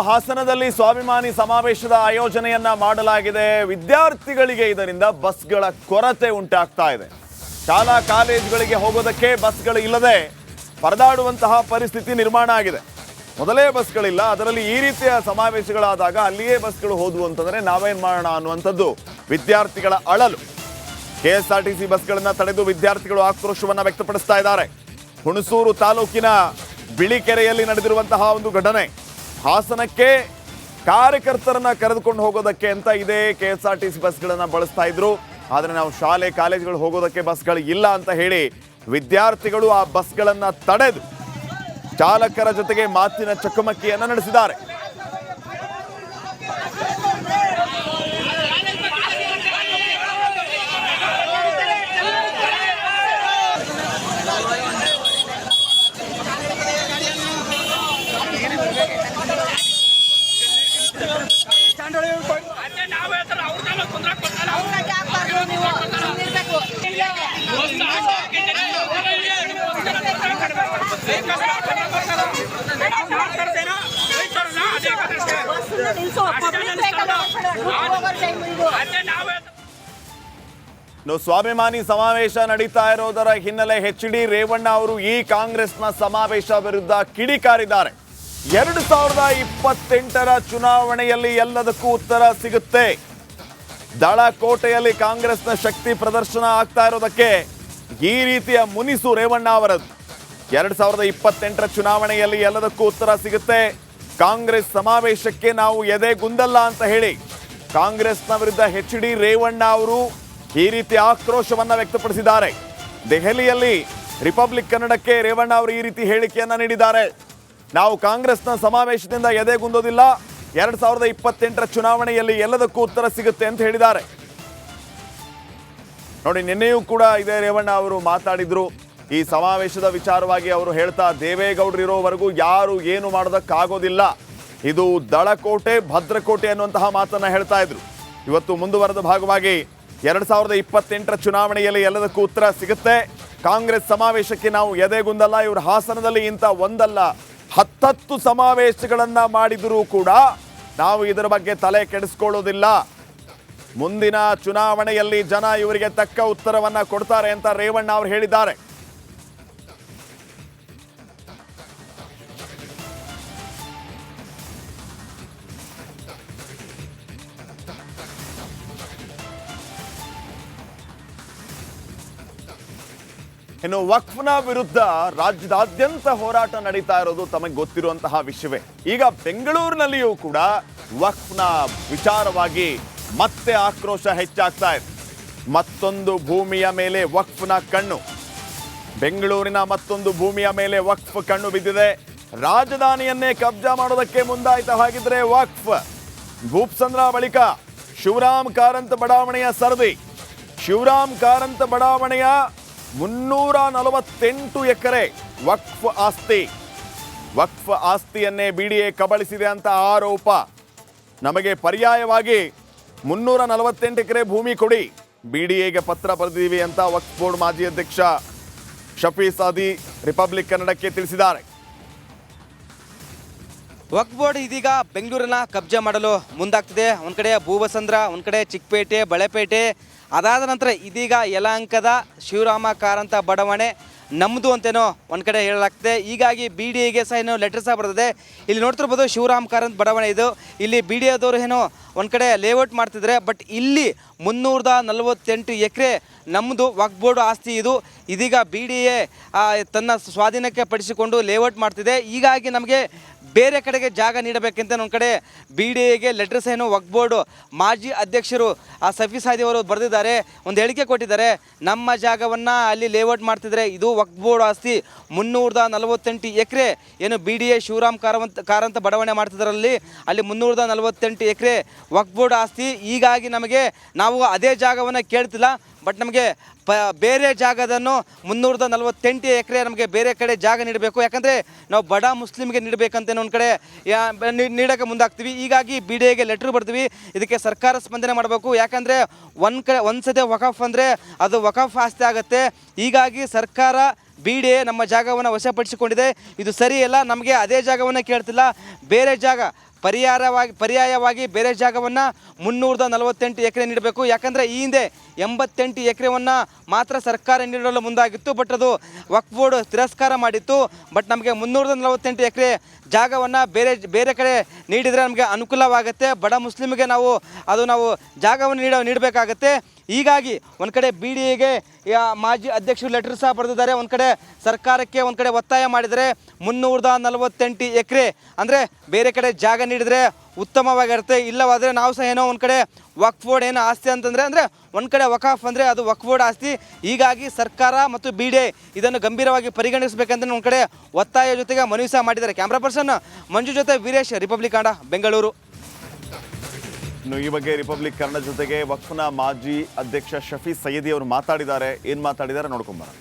ಹಾಸನದಲ್ಲಿ ಸ್ವಾಭಿಮಾನಿ ಸಮಾವೇಶದ ಆಯೋಜನೆಯನ್ನ ಮಾಡಲಾಗಿದೆ. ವಿದ್ಯಾರ್ಥಿಗಳಿಗೆ ಇದರಿಂದ ಬಸ್ಗಳ ಕೊರತೆ ಉಂಟಾಗ್ತಾ ಇದೆ. ಶಾಲಾ ಕಾಲೇಜುಗಳಿಗೆ ಹೋಗೋದಕ್ಕೆ ಬಸ್ಗಳು ಇಲ್ಲದೆ ಪರದಾಡುವಂತಹ ಪರಿಸ್ಥಿತಿ ನಿರ್ಮಾಣ ಆಗಿದೆ. ಮೊದಲೇ ಬಸ್ಗಳಿಲ್ಲ, ಅದರಲ್ಲಿ ಈ ರೀತಿಯ ಸಮಾವೇಶಗಳಾದಾಗ ಅಲ್ಲಿಯೇ ಬಸ್ಗಳು ಹೋದ್ವು ಅಂತಂದ್ರೆ ನಾವೇನ್ ಮಾಡೋಣ ಅನ್ನುವಂಥದ್ದು ವಿದ್ಯಾರ್ಥಿಗಳ ಅಳಲು. ಕೆಎಸ್ಆರ್ಟಿಸಿ ಬಸ್ಗಳನ್ನ ತಡೆದು ವಿದ್ಯಾರ್ಥಿಗಳು ಆಕ್ರೋಶವನ್ನ ವ್ಯಕ್ತಪಡಿಸ್ತಾ ಇದ್ದಾರೆ. ಹುಣಸೂರು ತಾಲೂಕಿನ ಬಿಳಿಕೆರೆಯಲ್ಲಿ ನಡೆದಿರುವಂತಹ ಒಂದು ಘಟನೆ. ಹಾಸನಕ್ಕೆ ಕಾರ್ಯಕರ್ತರನ್ನ ಕರೆದುಕೊಂಡು ಹೋಗೋದಕ್ಕೆ ಅಂತ ಇದೇ ಕೆಎಸ್ಆರ್ಟಿಸಿ ಬಸ್ಗಳನ್ನ ಬಳಸ್ತಾ ಇದ್ರು. ಆದರೆ ನಾವು ಶಾಲೆ ಕಾಲೇಜುಗಳು ಹೋಗೋದಕ್ಕೆ ಬಸ್ಗಳು ಇಲ್ಲ ಅಂತ ಹೇಳಿ ವಿದ್ಯಾರ್ಥಿಗಳು ಆ ಬಸ್ಗಳನ್ನ ತಡೆದು ಚಾಲಕರ ಜೊತೆಗೆ ಮಾತಿನ ಚಕಮಕಿಯನ್ನ ನಡೆಸಿದ್ದಾರೆ. ಸ್ವಾಭಿಮಾನಿ ಸಮಾವೇಶ ನಡೀತಾ ಇರೋದರ ಹಿನ್ನೆಲೆ ಎಚ್.ಡಿ. ರೇವಣ್ಣ ಅವರು ಈ ಕಾಂಗ್ರೆಸ್ನ ಸಮಾವೇಶ ವಿರುದ್ಧ ಕಿಡಿಕಾರಿದ್ದಾರೆ. 2028ರ ಚುನಾವಣೆಯಲ್ಲಿ ಎಲ್ಲದಕ್ಕೂ ಉತ್ತರ ಸಿಗುತ್ತೆ. ದಳಕೋಟೆಯಲ್ಲಿ ಕಾಂಗ್ರೆಸ್ನ ಶಕ್ತಿ ಪ್ರದರ್ಶನ ಆಗ್ತಾ ಇರೋದಕ್ಕೆ ಈ ರೀತಿಯ ಮುನಿಸು ರೇವಣ್ಣ ಅವರದ್ದು. 2028ರ ಚುನಾವಣೆಯಲ್ಲಿ ಎಲ್ಲದಕ್ಕೂ ಉತ್ತರ ಸಿಗುತ್ತೆ. ಕಾಂಗ್ರೆಸ್ ಸಮಾವೇಶಕ್ಕೆ ನಾವು ಎದೆಗುಂದಲ್ಲ ಅಂತ ಹೇಳಿ ಕಾಂಗ್ರೆಸ್ನ ವಿರುದ್ಧ ಎಚ್.ಡಿ. ರೇವಣ್ಣ ಅವರು ಈ ರೀತಿ ಆಕ್ರೋಶವನ್ನ ವ್ಯಕ್ತಪಡಿಸಿದ್ದಾರೆ. ದೆಹಲಿಯಲ್ಲಿ ರಿಪಬ್ಲಿಕ್ ಕನ್ನಡಕ್ಕೆ ರೇವಣ್ಣ ಅವರು ಈ ರೀತಿ ಹೇಳಿಕೆಯನ್ನ ನೀಡಿದ್ದಾರೆ. ನಾವು ಕಾಂಗ್ರೆಸ್ನ ಸಮಾವೇಶದಿಂದ ಎದೆಗುಂದೋದಿಲ್ಲ, 2028ರ ಚುನಾವಣೆಯಲ್ಲಿ ಎಲ್ಲದಕ್ಕೂ ಉತ್ತರ ಸಿಗುತ್ತೆ ಅಂತ ಹೇಳಿದ್ದಾರೆ. ನೋಡಿ, ನಿನ್ನೆಯೂ ಕೂಡ ಇದೇ ರೇವಣ್ಣ ಅವರು ಮಾತಾಡಿದ್ರು. ಈ ಸಮಾವೇಶದ ವಿಚಾರವಾಗಿ ಅವರು ಹೇಳ್ತಾ, ದೇವೇಗೌಡರು ಇರೋವರೆಗೂ ಯಾರು ಏನು ಮಾಡೋದಕ್ಕಾಗೋದಿಲ್ಲ, ಇದು ದಳಕೋಟೆ ಭದ್ರಕೋಟೆ ಅನ್ನುವಂತಹ ಮಾತನ್ನ ಹೇಳ್ತಾ ಇದ್ರು. ಇವತ್ತು ಮುಂದುವರೆದ ಭಾಗವಾಗಿ 2028ರ ಚುನಾವಣೆಯಲ್ಲಿ ಎಲ್ಲದಕ್ಕೂ ಉತ್ತರ ಸಿಗುತ್ತೆ. ಕಾಂಗ್ರೆಸ್ ಸಮಾವೇಶಕ್ಕೆ ನಾವು ಎದೆಗುಂದಲ್ಲ. ಇವರು ಹಾಸನದಲ್ಲಿ ಇಂಥ ಒಂದಲ್ಲ 10 ಸಮಾವೇಶಗಳನ್ನ ಮಾಡಿದರೂ ಕೂಡ ನಾವು ಇದರ ಬಗ್ಗೆ ತಲೆ ಕೆಡಿಸ್ಕೊಳ್ಳೋದಿಲ್ಲ. ಮುಂದಿನ ಚುನಾವಣೆಯಲ್ಲಿ ಜನ ಇವರಿಗೆ ತಕ್ಕ ಉತ್ತರವನ್ನ ಕೊಡ್ತಾರೆ ಅಂತ ರೇವಣ್ಣ ಅವರು ಹೇಳಿದ್ದಾರೆ. ಇನ್ನು ವಕ್ಫ್ನ ವಿರುದ್ಧ ರಾಜ್ಯದಾದ್ಯಂತ ಹೋರಾಟ ನಡೀತಾ ಇರೋದು ತಮಗೆ ಗೊತ್ತಿರುವಂತಹ ವಿಷಯವೇ. ಈಗ ಬೆಂಗಳೂರಿನಲ್ಲಿಯೂ ಕೂಡ ವಕ್ಫ್ನ ವಿಚಾರವಾಗಿ ಮತ್ತೆ ಆಕ್ರೋಶ ಹೆಚ್ಚಾಗ್ತಾ ಇದೆ. ಮತ್ತೊಂದು ಭೂಮಿಯ ಮೇಲೆ ವಕ್ಫ್ನ ಕಣ್ಣು. ಬೆಂಗಳೂರಿನ ಮತ್ತೊಂದು ಭೂಮಿಯ ಮೇಲೆ ವಕ್ಫ್ ಕಣ್ಣು ಬಿದ್ದಿದೆ. ರಾಜಧಾನಿಯನ್ನೇ ಕಬ್ಜಾ ಮಾಡೋದಕ್ಕೆ ಮುಂದಾಯ್ತ ಹಾಗಿದ್ರೆ ವಕ್ಫ್. ಭೂಪ್ಸಂದ್ರ ಬಳಿಕ ಶಿವರಾಮ್ ಕಾರಂತ ಬಡಾವಣೆಯ ಸರದಿ. ಶಿವರಾಮ್ ಕಾರಂತ ಬಡಾವಣೆಯ 348 ಎಕರೆ ವಕ್ಫ್ ಆಸ್ತಿ. ವಕ್ಫ್ ಆಸ್ತಿಯನ್ನೇ ಬಿಡಿಎ ಕಬಳಿಸಿದೆ ಅಂತ ಆರೋಪ. ನಮಗೆ ಪರ್ಯಾಯವಾಗಿ 348 ಎಕರೆ ಭೂಮಿ ಕೊಡಿ, ಬಿಡಿಎಗೆ ಪತ್ರ ಬರೆದಿದ್ದೀವಿ ಅಂತ ವಕ್ಫ್ ಬೋರ್ಡ್ ಮಾಜಿ ಅಧ್ಯಕ್ಷ ಶಫಿ ಸಾದಿ ರಿಪಬ್ಲಿಕ್ ಕನ್ನಡಕ್ಕೆ ತಿಳಿಸಿದ್ದಾರೆ. ವಕ್ಫ್ ಬೋರ್ಡ್ ಇದೀಗ ಬೆಂಗಳೂರನ್ನ ಕಬ್ಜಾ ಮಾಡಲು ಮುಂದಾಗ್ತಿದೆ. ಒಂದು ಕಡೆ ಭೂಬಸಂದ್ರ, ಒಂದು ಕಡೆ ಚಿಕ್ಕಪೇಟೆ, ಬಳೆಪೇಟೆ, ಅದಾದ ನಂತರ ಇದೀಗ ಯಲಹಂಕದ ಶಿವರಾಮ ಕಾರಂತ ಬಡಾವಣೆ ನಮ್ಮದು ಅಂತೇನೋ ಒಂದು ಕಡೆ ಹೇಳಲಾಗ್ತದೆ. ಹೀಗಾಗಿ ಬಿ ಡಿ ಎಗೆ ಸಹ ಏನೋ ಲೆಟರ್ ಸಹ ಬರ್ತದೆ. ಇಲ್ಲಿ ನೋಡ್ತಿರ್ಬೋದು ಶಿವರಾಮ್ ಕಾರಂತ ಬಡಾವಣೆ ಇದು. ಇಲ್ಲಿ ಬಿ ಡಿ ಎದವರು ಏನೋ ಒಂದು ಕಡೆ ಲೇಔಟ್ ಮಾಡ್ತಿದ್ರೆ, ಬಟ್ ಇಲ್ಲಿ 348 ಎಕರೆ ನಮ್ಮದು ವಕ್ಫ್ ಬೋರ್ಡ್ ಆಸ್ತಿ ಇದು. ಇದೀಗ ಬಿ ಡಿ ಎ ತನ್ನ ಸ್ವಾಧೀನಕ್ಕೆ ಪಡಿಸಿಕೊಂಡು ಲೇಔಟ್ ಮಾಡ್ತಿದೆ. ಹೀಗಾಗಿ ನಮಗೆ ಬೇರೆ ಕಡೆಗೆ ಜಾಗ ನೀಡಬೇಕಂತ ಒಂದು ಕಡೆ ಬಿ ಡಿ ಎಗೆ ಲೆಟರ್ಸ್ ಏನು ವಕ್ಫ್ ಬೋರ್ಡು ಮಾಜಿ ಅಧ್ಯಕ್ಷರು ಸಫಿ ಸಾದಿ ಅವರು ಬರೆದಿದ್ದಾರೆ. ಒಂದು ಹೇಳಿಕೆ ಕೊಟ್ಟಿದ್ದಾರೆ, ನಮ್ಮ ಜಾಗವನ್ನು ಅಲ್ಲಿ ಲೇಔಟ್ ಮಾಡ್ತಿದ್ರೆ ಇದು ವಕ್ಫ್ ಬೋರ್ಡ್ ಆಸ್ತಿ 348 ಎಕರೆ ಏನು B D A Shivaram Karanth ಬಡಾವಣೆ ಮಾಡ್ತಿದ್ರಲ್ಲಿ ಅಲ್ಲಿ 348 ಎಕರೆ ವಕ್ಫ್ ಬೋರ್ಡ್ ಆಸ್ತಿ. ಹೀಗಾಗಿ ನಮಗೆ ನಾವು ಅದೇ ಜಾಗವನ್ನು ಕೇಳ್ತಿಲ್ಲ, ಬಟ್ ನಮಗೆ ಬೇರೆ ಜಾಗದನ್ನು 348 ಎಕರೆ ನಮಗೆ ಬೇರೆ ಕಡೆ ಜಾಗ ನೀಡಬೇಕು. ಯಾಕಂದರೆ ನಾವು ಬಡ ಮುಸ್ಲಿಮ್ಗೆ ನೀಡಬೇಕಂತ ಒಂದು ಕಡೆ ನೀಡೋಕ್ಕೆ ಮುಂದಾಗ್ತೀವಿ. ಹೀಗಾಗಿ ಬಿ ಡಿ ಎಗೆ ಲೆಟ್ರ್ ಬರ್ತೀವಿ, ಇದಕ್ಕೆ ಸರ್ಕಾರ ಸ್ಪಂದನೆ ಮಾಡಬೇಕು. ಯಾಕಂದರೆ ಒಂದು ಸತಿ ವಕಫ್ ಅಂದರೆ ಅದು ವಕಫ್ ಆಸ್ತಿ ಆಗುತ್ತೆ. ಹೀಗಾಗಿ ಸರ್ಕಾರ ಬಿಡಿಎ ನಮ್ಮ ಜಾಗವನ್ನು ವಶಪಡಿಸಿಕೊಂಡಿದೆ. ಇದು ಸರಿಯಲ್ಲ, ನಮಗೆ ಅದೇ ಜಾಗವನ್ನು ಕೇಳ್ತಿಲ್ಲ, ಬೇರೆ ಜಾಗ ಪರ್ಯಾಯವಾಗಿ ಬೇರೆ ಜಾಗವನ್ನು 348 ಎಕರೆ ನೀಡಬೇಕು. ಯಾಕಂದರೆ ಈ ಹಿಂದೆ 88 ಎಕರೆವನ್ನು ಮಾತ್ರ ಸರ್ಕಾರ ನೀಡಲು ಮುಂದಾಗಿತ್ತು. ಬಟ್ ಅದು ವಕ್ಫ್ ಬೋರ್ಡ್ ತಿರಸ್ಕಾರ ಮಾಡಿತ್ತು. ಬಟ್ ನಮಗೆ 348 ಎಕರೆ ಜಾಗವನ್ನು ಬೇರೆ ಕಡೆ ನೀಡಿದರೆ ನಮಗೆ ಅನುಕೂಲವಾಗುತ್ತೆ. ಬಡ ಮುಸ್ಲಿಮಿಗೆ ನಾವು ಜಾಗವನ್ನು ನೀಡಬೇಕಾಗತ್ತೆ. ಹೀಗಾಗಿ ಒಂದು ಕಡೆ ಬಿ ಡಿ ಎಗೆ ಮಾಜಿ ಅಧ್ಯಕ್ಷರು ಲೆಟರ್ ಸಹ ಬರೆದಿದ್ದಾರೆ. ಒಂದು ಕಡೆ ಸರ್ಕಾರಕ್ಕೆ ಒತ್ತಾಯ ಮಾಡಿದರೆ 348 ಎಕರೆ ಅಂದರೆ ಬೇರೆ ಕಡೆ ಜಾಗ ನೀಡಿದರೆ ಉತ್ತಮವಾಗಿರುತ್ತೆ. ಇಲ್ಲವಾದರೆ ನಾವು ಸಹ ಏನೋ ಒಂದು ಕಡೆ ವಕ್ಫ್ ಬೋರ್ಡ್ ಏನೋ ಆಸ್ತಿ ಅಂದರೆ ಒಂದು ಕಡೆ ವಕಾಫ್ ಅಂದರೆ ಅದು ವಕ್ಫ್ ಬೋರ್ಡ್ ಆಸ್ತಿ. ಹೀಗಾಗಿ ಸರ್ಕಾರ ಮತ್ತು ಬಿ ಡಿ ಎ ಇದನ್ನು ಗಂಭೀರವಾಗಿ ಪರಿಗಣಿಸಬೇಕಂತ ಒಂದು ಕಡೆ ಒತ್ತಾಯ ಜೊತೆಗೆ ಮನವಿ ಸಹ ಮಾಡಿದ್ದಾರೆ. ಕ್ಯಾಮ್ರಾ ಪರ್ಸನ್ ಮಂಜು ಜೊತೆ ವೀರೇಶ್, ರಿಪಬ್ಲಿಕ್ ಕನ್ನಡ, ಬೆಂಗಳೂರು. ಇನ್ನು ಈ ಬಗ್ಗೆ ರಿಪಬ್ಲಿಕ್ ಕನ್ನಡ ಜೊತೆಗೆ ವಕ್ಫ್ನ ಮಾಜಿ ಅಧ್ಯಕ್ಷ ಶಫಿ ಸೈಯದಿ ಅವರು ಮಾತಾಡಿದ್ದಾರೆ. ಏನು ಮಾತಾಡಿದ್ದಾರೆ ನೋಡ್ಕೊಂಬರೋಣ.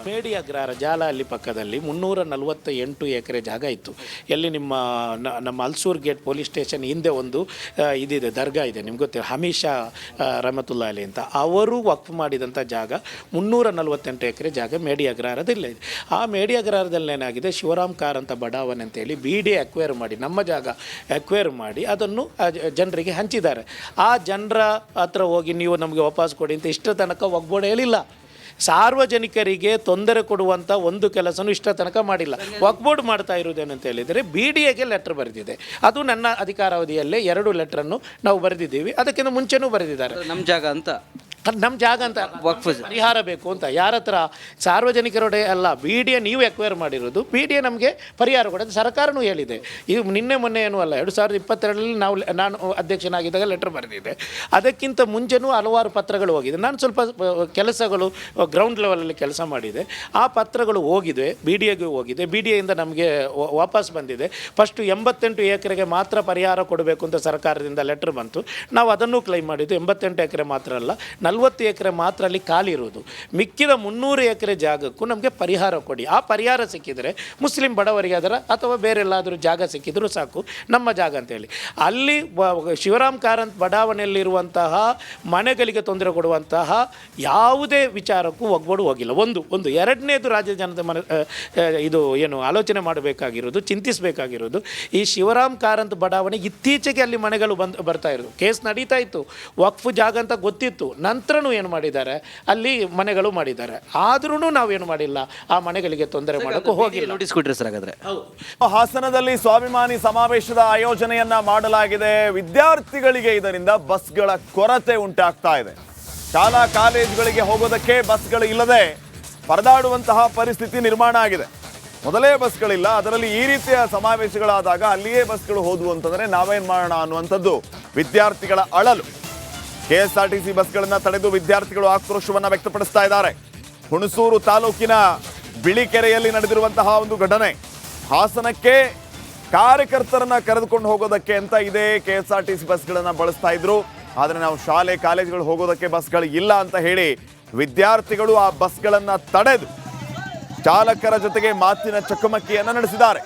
ಮೇಡಿ ಅಗ್ರಹಾರ ಜಾಲಹಳ್ಳಿ ಪಕ್ಕದಲ್ಲಿ 348 ಎಕರೆ ಜಾಗ ಇತ್ತು. ಎಲ್ಲಿ ನಮ್ಮ ಅಲ್ಸೂರ್ ಗೇಟ್ ಪೊಲೀಸ್ ಸ್ಟೇಷನ್ ಹಿಂದೆ ಒಂದು ಇದಿದೆ, ದರ್ಗಾ ಇದೆ, ನಿಮ್ಗೆ ಗೊತ್ತಿಲ್ಲ, ಹಮೀಷಾ ರಹಮತುಲ್ಲಾ ಅಲಿ ಅಂತ. ಅವರು ವಕ್ಫ್ ಮಾಡಿದಂಥ ಜಾಗ 348 ಎಕರೆ ಜಾಗ ಮೇಡಿ ಅಗ್ರಹಾರದಲ್ಲೇ ಇದೆ. ಆ ಮೇಡಿ ಅಗ್ರಹಾರದಲ್ಲಿ ಏನಾಗಿದೆ, ಶಿವರಾಮ್ ಕಾರ್ ಅಂತ ಬಡಾವಣೆ ಅಂತೇಳಿ ಬಿ ಡಿ ಅಕ್ವೈರ್ ಮಾಡಿ, ನಮ್ಮ ಜಾಗ ಅಕ್ವೈರ್ ಮಾಡಿ ಅದನ್ನು ಜನರಿಗೆ ಹಂಚಿದ್ದಾರೆ. ಆ ಜನರ ಹತ್ರ ಹೋಗಿ ನೀವು ನಮಗೆ ವಾಪಸ್ ಕೊಡಿ ಅಂತ ಇಷ್ಟ ತನಕ ವಕ್ಫ್ ಬೋರ್ಡ್ ಹೇಳಿಲ್ಲ. ಸಾರ್ವಜನಿಕರಿಗೆ ತೊಂದರೆ ಕೊಡುವಂಥ ಒಂದು ಕೆಲಸನೂ ಇಷ್ಟ ತನಕ ಮಾಡಿಲ್ಲ. ವಕ್ಫ್ ಬೋರ್ಡ್ ಮಾಡ್ತಾ ಇರೋದೇನಂತ ಹೇಳಿದರೆ ಬಿ ಡಿ ಎಗೆ ಲೆಟ್ರ್ ಬರೆದಿದೆ. ಅದು ನನ್ನ ಅಧಿಕಾರಾವಧಿಯಲ್ಲೇ 2 ಲೆಟ್ರನ್ನು ನಾವು ಬರೆದಿದ್ದೀವಿ. ಅದಕ್ಕಿಂತ ಮುಂಚೆನೂ ಬರೆದಿದ್ದಾರೆ. ನಮ್ಮ ಜಾಗ ಅಂತ ನಮ್ಮ ಜಾಗ ಅಂತ ವಕ್ಫ್ ಪರಿಹಾರ ಬೇಕು ಅಂತ ಯಾರ ಹತ್ರ, ಸಾರ್ವಜನಿಕರೊಡೆ ಅಲ್ಲ, ಬಿ ಡಿ ಎ ನೀವು ಎಕ್ವೈರ್ ಮಾಡಿರೋದು, ಬಿ ಡಿ ಎ ನಮಗೆ ಪರಿಹಾರ ಕೊಡೋದು ಸರ್ಕಾರನೂ ಹೇಳಿದೆ. ಇದು ನಿನ್ನೆ ಮೊನ್ನೆ ಏನೂ ಅಲ್ಲ, 2022ರಲ್ಲಿ ನಾನು ಅಧ್ಯಕ್ಷನಾಗಿದ್ದಾಗ ಲೆಟರ್ ಬರೆದಿದ್ದೆ. ಅದಕ್ಕಿಂತ ಮುಂಚೆನೂ ಹಲವಾರು ಪತ್ರಗಳು ಹೋಗಿದೆ. ನಾನು ಸ್ವಲ್ಪ ಕೆಲಸಗಳು ಗ್ರೌಂಡ್ ಲೆವೆಲಲ್ಲಿ ಕೆಲಸ ಮಾಡಿದೆ. ಆ ಪತ್ರಗಳು ಹೋಗಿದೆ, ಬಿ ಡಿ ಎಗೆ ಹೋಗಿದೆ. ಬಿ ಡಿ ಎಯಿಂದ ನಮಗೆ ವಾಪಸ್ ಬಂದಿದೆ. ಫಸ್ಟು 88 ಎಕರೆಗೆ ಮಾತ್ರ ಪರಿಹಾರ ಕೊಡಬೇಕು ಅಂತ ಸರ್ಕಾರದಿಂದ ಲೆಟ್ರ್ ಬಂತು. ನಾವು ಅದನ್ನು ಕ್ಲೈಮ್ ಮಾಡಿದ್ದು. 88 ಎಕರೆ ಮಾತ್ರ ಅಲ್ಲ, 40 ಎಕರೆ ಮಾತ್ರ ಅಲ್ಲಿ ಖಾಲಿ ಇರೋದು. ಮಿಕ್ಕಿದ 300 ಎಕರೆ ಜಾಗಕ್ಕೂ ನಮಗೆ ಪರಿಹಾರ ಕೊಡಿ. ಆ ಪರಿಹಾರ ಸಿಕ್ಕಿದರೆ ಮುಸ್ಲಿಂ ಬಡವರಿಗೆ ಅದರ ಅಥವಾ ಬೇರೆಲ್ಲಾದರೂ ಜಾಗ ಸಿಕ್ಕಿದರೂ ಸಾಕು, ನಮ್ಮ ಜಾಗ ಅಂತೇಳಿ. ಅಲ್ಲಿ ಶಿವರಾಮ್ ಕಾರಂತ್ ಬಡಾವಣೆಯಲ್ಲಿರುವಂತಹ ಮನೆಗಳಿಗೆ ತೊಂದರೆ ಕೊಡುವಂತಹ ಯಾವುದೇ ವಿಚಾರಕ್ಕೂ ಒಗ್ಗೂಡು ಹೋಗಿಲ್ಲ. ಒಂದು ಎರಡನೇದು ರಾಜ್ಯ ಜನತೆ ಇದು ಏನು ಆಲೋಚನೆ ಮಾಡಬೇಕಾಗಿರೋದು, ಚಿಂತಿಸಬೇಕಾಗಿರೋದು, ಈ ಶಿವರಾಮ್ ಕಾರಂತ್ ಬಡಾವಣೆ ಇತ್ತೀಚೆಗೆ ಅಲ್ಲಿ ಮನೆಗಳು ಬರ್ತಾ ಇರೋದು. ಕೇಸ್ ನಡೀತಾ ಇತ್ತು, ವಕ್ಫ್ ಜಾಗ ಅಂತ ಗೊತ್ತಿತ್ತು. ನಂತರನೂ ಏನು ಮಾಡಿದ್ದಾರೆ, ಅಲ್ಲಿ ಮನೆಗಳು ಮಾಡಿದ್ದಾರೆ. ಆದ್ರೂ ನಾವೇನು ಮಾಡಿಲ್ಲ, ಆ ಮನೆಗಳಿಗೆ ತೊಂದರೆ ಮಾಡೋಕ್ಕೂ ಹೋಗಿಲ್ಲ. ನೋಟಿಸ್ ಕೊಟ್ಟಿರಿ ಸರ್. ಹಾಗಾದ್ರೆ ಹಾಸನದಲ್ಲಿ ಸ್ವಾಭಿಮಾನಿ ಸಮಾವೇಶದ ಆಯೋಜನೆಯನ್ನ ಮಾಡಲಾಗಿದೆ. ವಿದ್ಯಾರ್ಥಿಗಳಿಗೆ ಇದರಿಂದ ಬಸ್ಗಳ ಕೊರತೆ ಉಂಟಾಗ್ತಾ ಇದೆ. ಶಾಲಾ ಕಾಲೇಜುಗಳಿಗೆ ಹೋಗೋದಕ್ಕೆ ಬಸ್ಗಳು ಇಲ್ಲದೆ ಪರದಾಡುವಂತಹ ಪರಿಸ್ಥಿತಿ ನಿರ್ಮಾಣ ಆಗಿದೆ. ಮೊದಲೇ ಬಸ್ಗಳಿಲ್ಲ, ಅದರಲ್ಲಿ ಈ ರೀತಿಯ ಸಮಾವೇಶಗಳಾದಾಗ ಅಲ್ಲಿಯೇ ಬಸ್ಗಳು ಹೋದ್ವು ಅಂತಂದ್ರೆ ನಾವೇನ್ ಮಾಡೋಣ ಅನ್ನುವಂಥದ್ದು ವಿದ್ಯಾರ್ಥಿಗಳ ಅಳಲು. KSRTC ಬಸ್ಗಳನ್ನು ತಡೆದು ವಿದ್ಯಾರ್ಥಿಗಳು ಆಕ್ರೋಶವನ್ನು ವ್ಯಕ್ತಪಡಿಸ್ತಾ ಇದ್ದಾರೆ. ಹುಣಸೂರು ತಾಲೂಕಿನ ಬಿಳಿಕೆರೆಯಲ್ಲಿ ನಡೆದಿರುವಂತಹ ಒಂದು ಘಟನೆ. ಹಾಸನಕ್ಕೆ ಕಾರ್ಯಕರ್ತರನ್ನ ಕರೆದುಕೊಂಡು ಹೋಗೋದಕ್ಕೆ ಅಂತ ಇದೇ KSRTC ಬಸ್ಗಳನ್ನು ಬಳಸ್ತಾ ಇದ್ರು. ಆದರೆ ನಾವು ಶಾಲೆ ಕಾಲೇಜುಗಳು ಹೋಗೋದಕ್ಕೆ ಬಸ್ಗಳು ಇಲ್ಲ ಅಂತ ಹೇಳಿ ವಿದ್ಯಾರ್ಥಿಗಳು ಆ ಬಸ್ಗಳನ್ನು ತಡೆದು ಚಾಲಕರ ಜೊತೆಗೆ ಮಾತಿನ ಚಕಮಕಿಯನ್ನು ನಡೆಸಿದ್ದಾರೆ.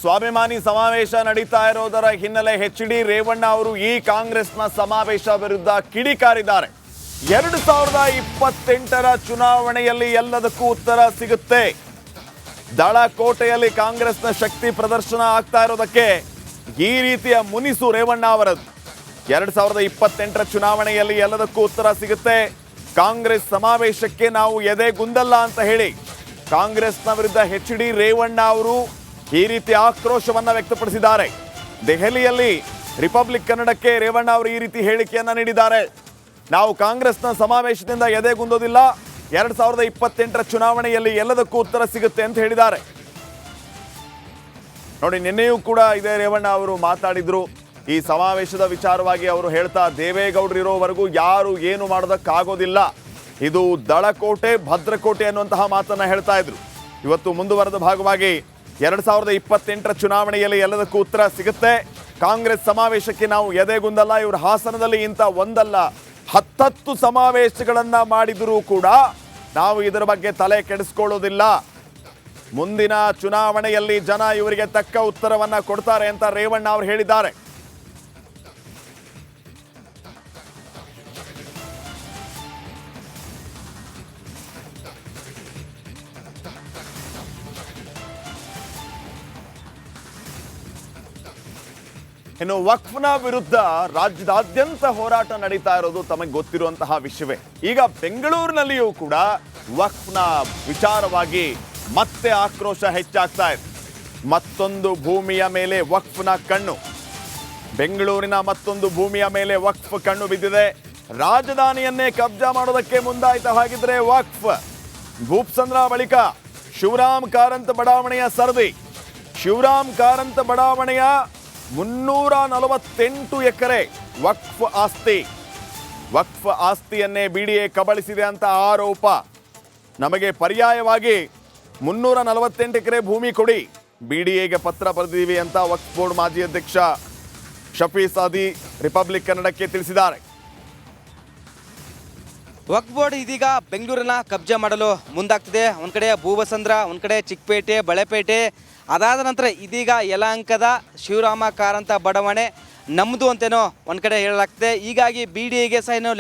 ಸ್ವಾಭಿಮಾನಿ ಸಮಾವೇಶ ನಡೀತಾ ಇರೋದರ ಹಿನ್ನೆಲೆ HD ರೇವಣ್ಣ ಅವರು ಈ ಕಾಂಗ್ರೆಸ್ನ ಸಮಾವೇಶ ವಿರುದ್ಧ ಕಿಡಿಕಾರಿದ್ದಾರೆ. 2028ರ ಚುನಾವಣೆಯಲ್ಲಿ ಎಲ್ಲದಕ್ಕೂ ಉತ್ತರ ಸಿಗುತ್ತೆ. ದಳಕೋಟೆಯಲ್ಲಿ ಕಾಂಗ್ರೆಸ್ನ ಶಕ್ತಿ ಪ್ರದರ್ಶನ ಆಗ್ತಾ ಇರೋದಕ್ಕೆ ಈ ರೀತಿಯ ಮುನಿಸು ರೇವಣ್ಣ ಅವರದ್ದು. 2028ರ ಚುನಾವಣೆಯಲ್ಲಿ ಎಲ್ಲದಕ್ಕೂ ಉತ್ತರ ಸಿಗುತ್ತೆ. ಕಾಂಗ್ರೆಸ್ ಸಮಾವೇಶಕ್ಕೆ ನಾವು ಎದೆಗುಂದಲ್ಲ ಅಂತ ಹೇಳಿ ಕಾಂಗ್ರೆಸ್ನ ವಿರುದ್ಧ HD ರೇವಣ್ಣ ಅವರು ಈ ರೀತಿ ಆಕ್ರೋಶವನ್ನ ವ್ಯಕ್ತಪಡಿಸಿದ್ದಾರೆ. ದೆಹಲಿಯಲ್ಲಿ ರಿಪಬ್ಲಿಕ್ ಕನ್ನಡಕ್ಕೆ ರೇವಣ್ಣ ಅವರು ಈ ರೀತಿ ಹೇಳಿಕೆಯನ್ನ ನೀಡಿದ್ದಾರೆ. ನಾವು ಕಾಂಗ್ರೆಸ್ನ ಸಮಾವೇಶದಿಂದ ಎದೆಗುಂದೋದಿಲ್ಲ, 2028ರ ಚುನಾವಣೆಯಲ್ಲಿ ಎಲ್ಲದಕ್ಕೂ ಉತ್ತರ ಸಿಗುತ್ತೆ ಅಂತ ಹೇಳಿದ್ದಾರೆ. ನೋಡಿ, ನಿನ್ನೆಯೂ ಕೂಡ ಇದೇ ರೇವಣ್ಣ ಅವರು ಮಾತಾಡಿದ್ರು. ಈ ಸಮಾವೇಶದ ವಿಚಾರವಾಗಿ ಅವರು ಹೇಳ್ತಾ, ದೇವೇಗೌಡರು ಇರೋವರೆಗೂ ಯಾರು ಏನು ಮಾಡೋದಕ್ಕಾಗೋದಿಲ್ಲ, ಇದು ದಳಕೋಟೆ ಭದ್ರಕೋಟೆ ಅನ್ನುವಂತಹ ಮಾತನ್ನ ಹೇಳ್ತಾ ಇದ್ರು. ಇವತ್ತು ಮುಂದುವರೆದ ಭಾಗವಾಗಿ 2028ರ ಚುನಾವಣೆಯಲ್ಲಿ ಎಲ್ಲದಕ್ಕೂ ಉತ್ತರ ಸಿಗುತ್ತೆ. ಕಾಂಗ್ರೆಸ್ ಸಮಾವೇಶಕ್ಕೆ ನಾವು ಎದೆಗುಂದಲ್ಲ. ಇವರು ಹಾಸನದಲ್ಲಿ ಇಂಥ ಒಂದಲ್ಲ 10 ಸಮಾವೇಶಗಳನ್ನ ಮಾಡಿದರೂ ಕೂಡ ನಾವು ಇದರ ಬಗ್ಗೆ ತಲೆ ಕೆಡಿಸ್ಕೊಳ್ಳೋದಿಲ್ಲ. ಮುಂದಿನ ಚುನಾವಣೆಯಲ್ಲಿ ಜನ ಇವರಿಗೆ ತಕ್ಕ ಉತ್ತರವನ್ನ ಕೊಡ್ತಾರೆ ಅಂತ ರೇವಣ್ಣ ಅವರು ಹೇಳಿದ್ದಾರೆ. ಇನ್ನು ವಕ್ಫ್ನ ವಿರುದ್ಧ ರಾಜ್ಯದಾದ್ಯಂತ ಹೋರಾಟ ನಡೀತಾ ಇರೋದು ತಮಗೆ ಗೊತ್ತಿರುವಂತಹ ವಿಷಯವೇ. ಈಗ ಬೆಂಗಳೂರಿನಲ್ಲಿಯೂ ಕೂಡ ವಕ್ಫ್ನ ವಿಚಾರವಾಗಿ ಮತ್ತೆ ಆಕ್ರೋಶ ಹೆಚ್ಚಾಗ್ತಾ ಇದೆ. ಮತ್ತೊಂದು ಭೂಮಿಯ ಮೇಲೆ ವಕ್ಫ್ನ ಕಣ್ಣು. ಬೆಂಗಳೂರಿನ ಮತ್ತೊಂದು ಭೂಮಿಯ ಮೇಲೆ ವಕ್ಫ್ ಕಣ್ಣು ಬಿದ್ದಿದೆ. ರಾಜಧಾನಿಯನ್ನೇ ಕಬ್ಜಾ ಮಾಡೋದಕ್ಕೆ ಮುಂದಾಯ್ತು. ಹಾಗಿದ್ರೆ ವಕ್ಫ್ ಭೂಪ್ಸಂದ್ರ ಬಳಿಕ ಶಿವರಾಮ್ ಕಾರಂತ ಬಡಾವಣೆಯ ಸರದಿ. ಶಿವರಾಮ್ ಕಾರಂತ ಬಡಾವಣೆಯ 348 ಎಕರೆ ವಕ್ಫ್ ಆಸ್ತಿ. ವಕ್ಫ್ ಆಸ್ತಿಯನ್ನೇ ಬಿಡಿಎ ಕಬಳಿಸಿದೆ ಅಂತ ಆರೋಪ. ನಮಗೆ ಪರ್ಯಾಯವಾಗಿ 348 ಎಕರೆ ಭೂಮಿ ಕೊಡಿ, ಬಿಡಿಎಗೆ ಪತ್ರ ಬರೆದಿದ್ದೀವಿ ಅಂತ ವಕ್ಫ್ ಬೋರ್ಡ್ ಮಾಜಿ ಅಧ್ಯಕ್ಷ ಶಫಿ ಸಾದಿ ರಿಪಬ್ಲಿಕ್ ಕನ್ನಡಕ್ಕೆ ತಿಳಿಸಿದ್ದಾರೆ. ವಕ್ಫ್ ಬೋರ್ಡ್ ಇದೀಗ ಬೆಂಗಳೂರನ್ನ ಕಬ್ಜಾ ಮಾಡಲು ಮುಂದಾಗ್ತಿದೆ. ಒಂದು ಕಡೆ ಭೂಬಸಂದ್ರ, ಒಂದು ಕಡೆ ಚಿಕ್ಕಪೇಟೆ, ಬಳೆಪೇಟೆ, ಅದಾದ ನಂತರ ಇದೀಗ ಯಲಹಂಕದ ಶಿವರಾಮ ಕಾರಂತ ಬಡಾವಣೆ ನಮ್ಮದು ಅಂತೇನೋ ಒಂದು ಕಡೆ ಹೇಳಲಾಗ್ತದೆ. ಹೀಗಾಗಿ BDAಗೆ ಸಹ